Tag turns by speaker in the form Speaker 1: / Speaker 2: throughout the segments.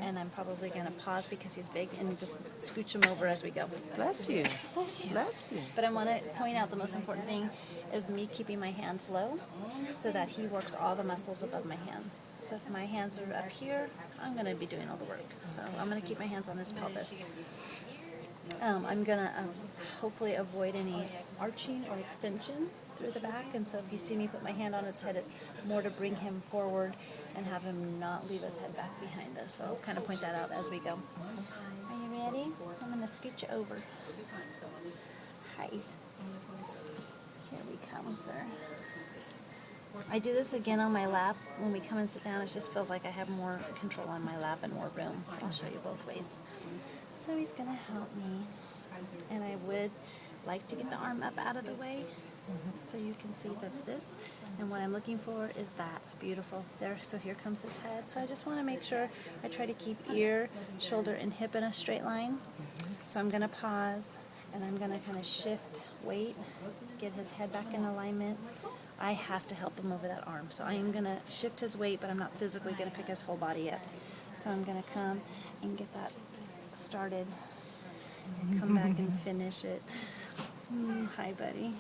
Speaker 1: And I'm probably going to pause because he's big and just scooch him over as we go.
Speaker 2: Bless you.
Speaker 1: Bless you.
Speaker 2: Bless you.
Speaker 1: But I want to point out the most important thing is me keeping my hands low so that he works all the muscles above my hands. So if my hands are up here, I'm going to be doing all the work. So I'm going to keep my hands on his pelvis. I'm going to hopefully avoid any arching or extension through the back. And so if you see me put my hand on its head, it's more to bring him forward and have him not leave his head back behind us. So I'll kind of point that out as we go. Are you ready? I'm going to scooch you over. Hi. Here we come, sir. I do this again on my lap. When we come and sit down, it just feels like I have more control on my lap and more room. So I'll show you both ways. So he's going to help me. And I would like to get the arm up out of the way so you can see that this. And what I'm looking for is that. Beautiful. There. So here comes his head. So I just want to make sure I try to keep ear, shoulder, and hip in a straight line. So I'm going to pause. And I'm going to kind of shift weight, get his head back in alignment. I have to help him over that arm. So I am going to shift his weight, but I'm not physically going to pick his whole body up. So I'm going to come and get that started. And come back and finish it. Hi, buddy.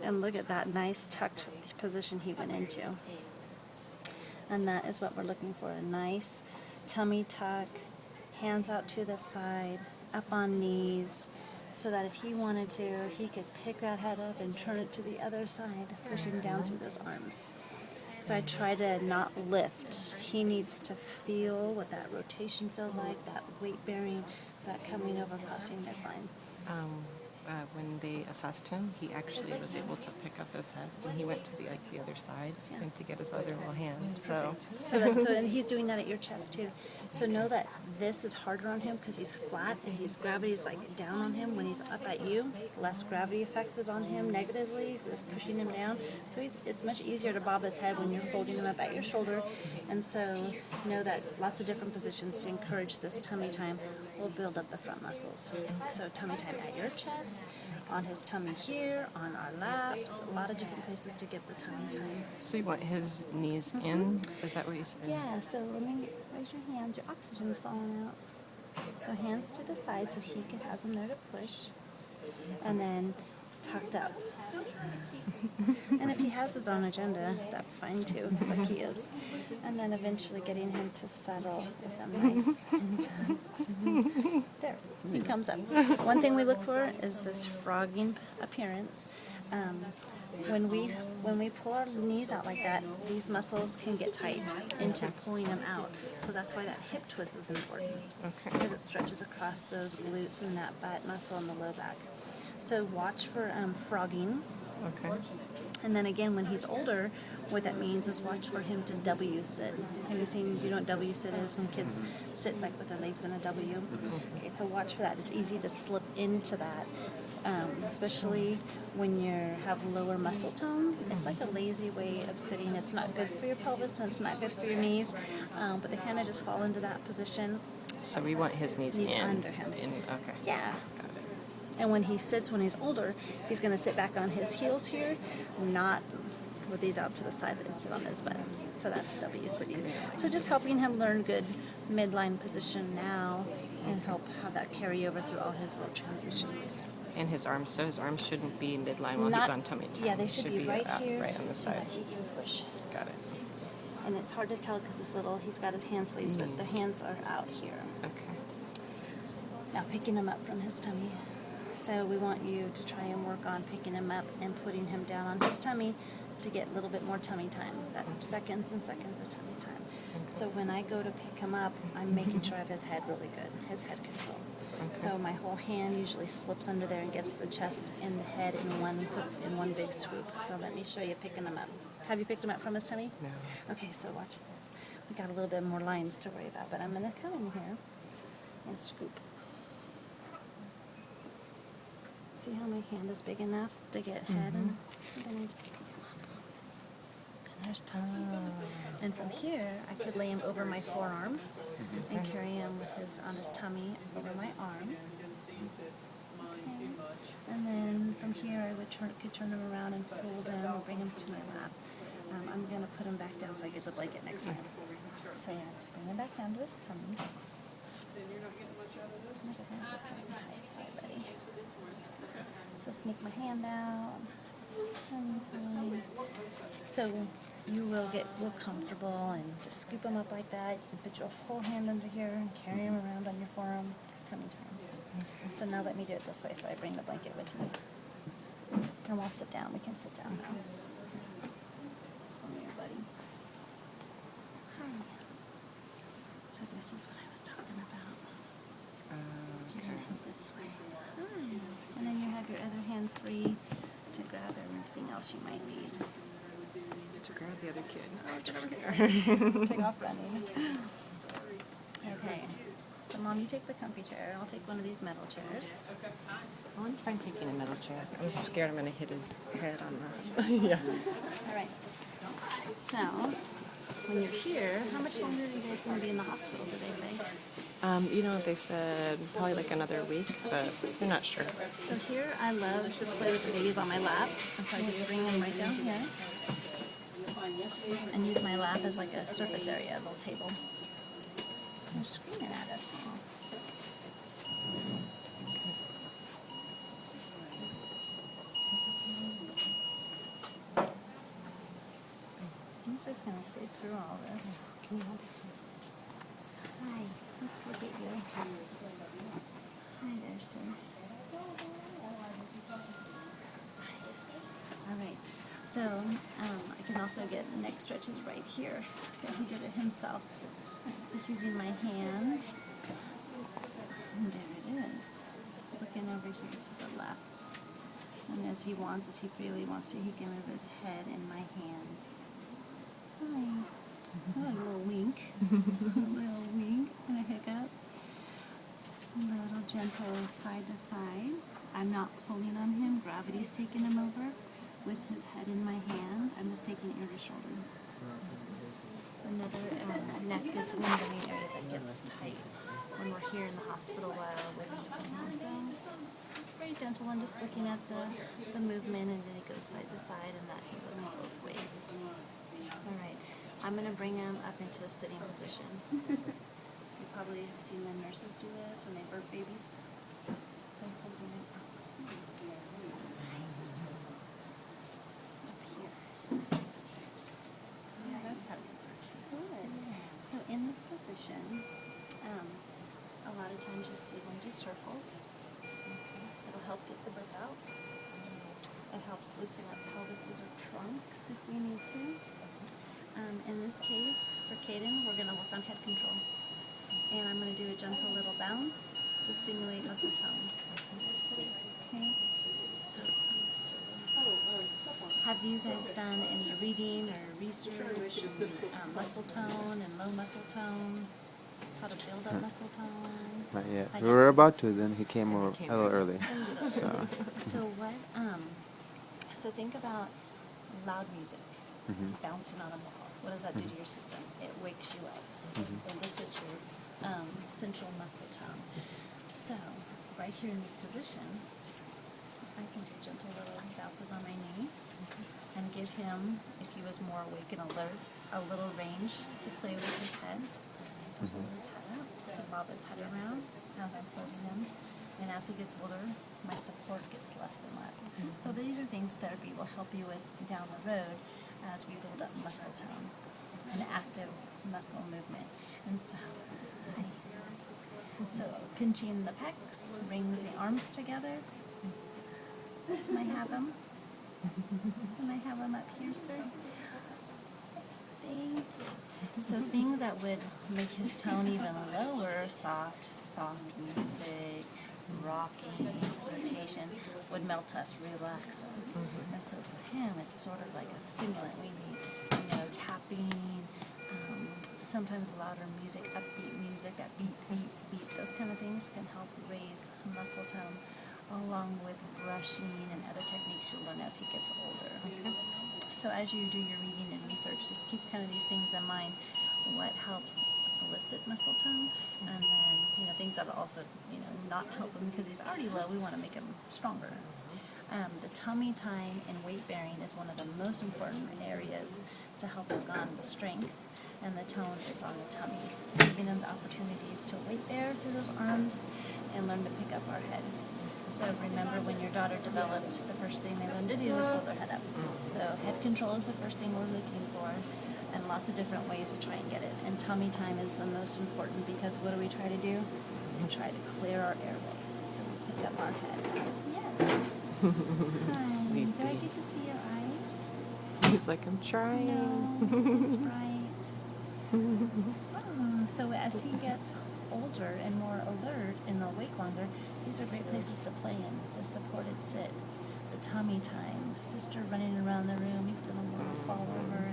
Speaker 1: And look at that nice tucked position he went into. And that is what we're looking for. A nice tummy tuck, hands out to the side, up on knees, so that if he wanted to, he could pick that head up and turn it to the other side, pushing down through those arms. So I try to not lift. He needs to feel what that rotation feels like, that weight bearing, that coming over, crossing midline.
Speaker 2: When they assessed him, he actually was able to pick up his head, and he went to the other side and to get his other little hands. So
Speaker 1: And he's doing that at your chest too. So know that this is harder on him because he's flat and his gravity is like down on him. When he's up at you, less gravity effect is on him negatively, is pushing him down. So it's much easier to bob his head when you're holding him up at your shoulder. And so know that lots of different positions to encourage this tummy time will build up the front muscles. So tummy time at your chest, on his tummy here, on our laps, a lot of different places to get the tummy time.
Speaker 2: So you want his knees in? Is that what you said?
Speaker 1: Yeah, so let me raise your hands. Your oxygen's falling out. So hands to the side so he has them there to push. And then tucked up. And if he has his own agenda, that's fine too, like he is. And then eventually getting him to settle with a nice and tucked. There, he comes up. One thing we look for is this frogging appearance. When we pull our knees out like that, these muscles can get tight into pulling them out. So that's why that hip twist is important.
Speaker 2: Okay.
Speaker 1: Because it stretches across those glutes and that butt muscle and the low back. So watch for frogging.
Speaker 2: Okay.
Speaker 1: And then again, when he's older, what that means is watch for him to W sit. Have you seen, do you know what W sit is? When kids sit like with their legs in a W. Okay, so watch for that. It's easy to slip into that, especially when you have lower muscle tone. It's like a lazy way of sitting. It's not good for your pelvis and it's not good for your knees, but they kind of just fall into that position.
Speaker 2: So we want his knees in.
Speaker 1: Under him.
Speaker 2: Okay.
Speaker 1: Yeah. And when he sits, when he's older, he's going to sit back on his heels here, not with these out to the side and sit on his butt. So that's W sitting. So just helping him learn good midline position now and help have that carry over through all his little transitions.
Speaker 2: And his arms, so his arms shouldn't be midline while he's on tummy time.
Speaker 1: Yeah, they should be right here,
Speaker 2: right on the
Speaker 1: so
Speaker 2: side.
Speaker 1: that he can push.
Speaker 2: Got it.
Speaker 1: And it's hard to tell because he's got his hand sleeves, but the hands are out here.
Speaker 2: Okay.
Speaker 1: Now picking him up from his tummy. So we want you to try and work on picking him up and putting him down on his tummy to get a little bit more tummy time, that seconds and seconds of tummy time. So when I go to pick him up, I'm making sure I have his head really good, his head control.
Speaker 2: Okay.
Speaker 1: So my whole hand usually slips under there and gets the chest and the head in one big swoop. So let me show you picking him up. Have you picked him up from his tummy?
Speaker 2: No.
Speaker 1: Okay, so watch this. We got a little bit more lines to worry about, but I'm going to come in here and scoop. See how my hand is big enough to get head and then I just pick him up. And there's tummy. And from here, I could lay him over my forearm and carry him on his tummy over my arm. Okay. And then from here, I could turn him around and fold him or bring him to my lap. I'm going to put him back down so I get the blanket next to him. So yeah, to bring him back down to his tummy. Oh my goodness, it's getting tight. Sorry, buddy. So sneak my hand out. Just tummy time. So you will get real comfortable and just scoop them up like that. You can put your whole hand under here and carry them around on your forearm. Tummy time. So now let me do it this way. So I bring the blanket with me. And we'll sit down. We can sit down now. Come here, buddy. Hi. So this is what I was talking about. Getting him this way. Hi. And then you have your other hand free to grab everything else you might need.
Speaker 2: To grab the other kid. Oh, get over here.
Speaker 1: Take off running. Okay. So Mom, you take the comfy chair. I'll take one of these metal chairs.
Speaker 2: Oh, I'm fine taking a metal chair. I'm scared I'm going to hit his head on that. Yeah.
Speaker 1: All right. So, when you're here, how much longer are you guys going to be in the hospital, did they say?
Speaker 2: They said probably like another week, but they're not sure.
Speaker 1: So here, I love to play with the babies on my lap. And so I just bring them right down here. And use my lap as like a surface area, a little table. They're screaming at us. He's just going to sleep through all this.
Speaker 2: Can you hold it?
Speaker 1: Hi, let's look at you. Hi there, sir. All right. So I can also get neck stretches right here. He did it himself. Just using my hand. And there it is. Looking over here to the left. And as he freely wants to, he can move his head in my hand. Hi. Oh, a little wink. A little wink and a hiccup. A little gentle side to side. I'm not pulling on him. Gravity's taking him over. With his head in my hand, I'm just taking ear to shoulder. Another neck is one of the main areas that gets tight when we're here in the hospital while waiting to come home. So just very gentle and just looking at the movement, and then it goes side to side, and that he looks both ways. All right, I'm going to bring him up into a sitting position. You probably have seen the nurses do this when they birth babies. They're holding it up here. Yeah, that's how you work. Good. So in this position, a lot of times you'll see them do circles. It'll help get the breath out. It helps loosen up pelvises or trunks if we need to. In this case, for Caden, we're going to work on head control. And I'm going to do a gentle little bounce to stimulate muscle tone. Okay? So, have you guys done any reading or research on muscle tone and low muscle tone? How to build up muscle tone?
Speaker 3: Not yet.
Speaker 1: Not
Speaker 3: We
Speaker 1: yet?
Speaker 3: were about to, then he came over a little early. So,
Speaker 1: So what, so think about loud music bouncing on a wall. What does that do to your system? It wakes you up. It elicits your central muscle tone. So right here in this position, I can do gentle little bounces on my knee and give him, if he was more awake and alert, a little range to play with his head. To hold his head up, to bob his head around as I'm holding him. And as he gets older, my support gets less and less. So these are things therapy will help you with down the road as we build up muscle tone and active muscle movement. And so, pinching the pecs brings the arms together. Can I have him? Can I have him up here, sir? Thank you. So things that would make his tone even lower, soft music, rocking, rotation, would melt us, relax us. And so for him, it's sort of like a stimulant. We need, tapping, sometimes louder music, upbeat music, that beat, those kind of things can help raise muscle tone, along with brushing and other techniques you'll learn as he gets older. Okay? So as you do your reading and research, just keep kind of these things in mind. What helps elicit muscle tone, and then things that will also not help him because he's already low. We want to make him stronger. The tummy time and weight bearing is one of the most important areas to help work on the strength and the tone is on the tummy, giving them the opportunities to weight bear through those arms and learn to pick up our head. So remember when your daughter developed, the first thing they learned to do is hold their head up. So head control is the first thing we're looking for, and lots of different ways to try and get it. And tummy time is the most important because what do we try to do? We try to clear our airway. So we pick up our head. Yes. Hi. Do I get to see your eyes?
Speaker 2: He's like, I'm trying.
Speaker 1: No, it's bright. Oh, so as he gets older and more alert and awake longer, these are great places to play in. The supported sit, the tummy time, sister running around the room. He's going to want to fall over.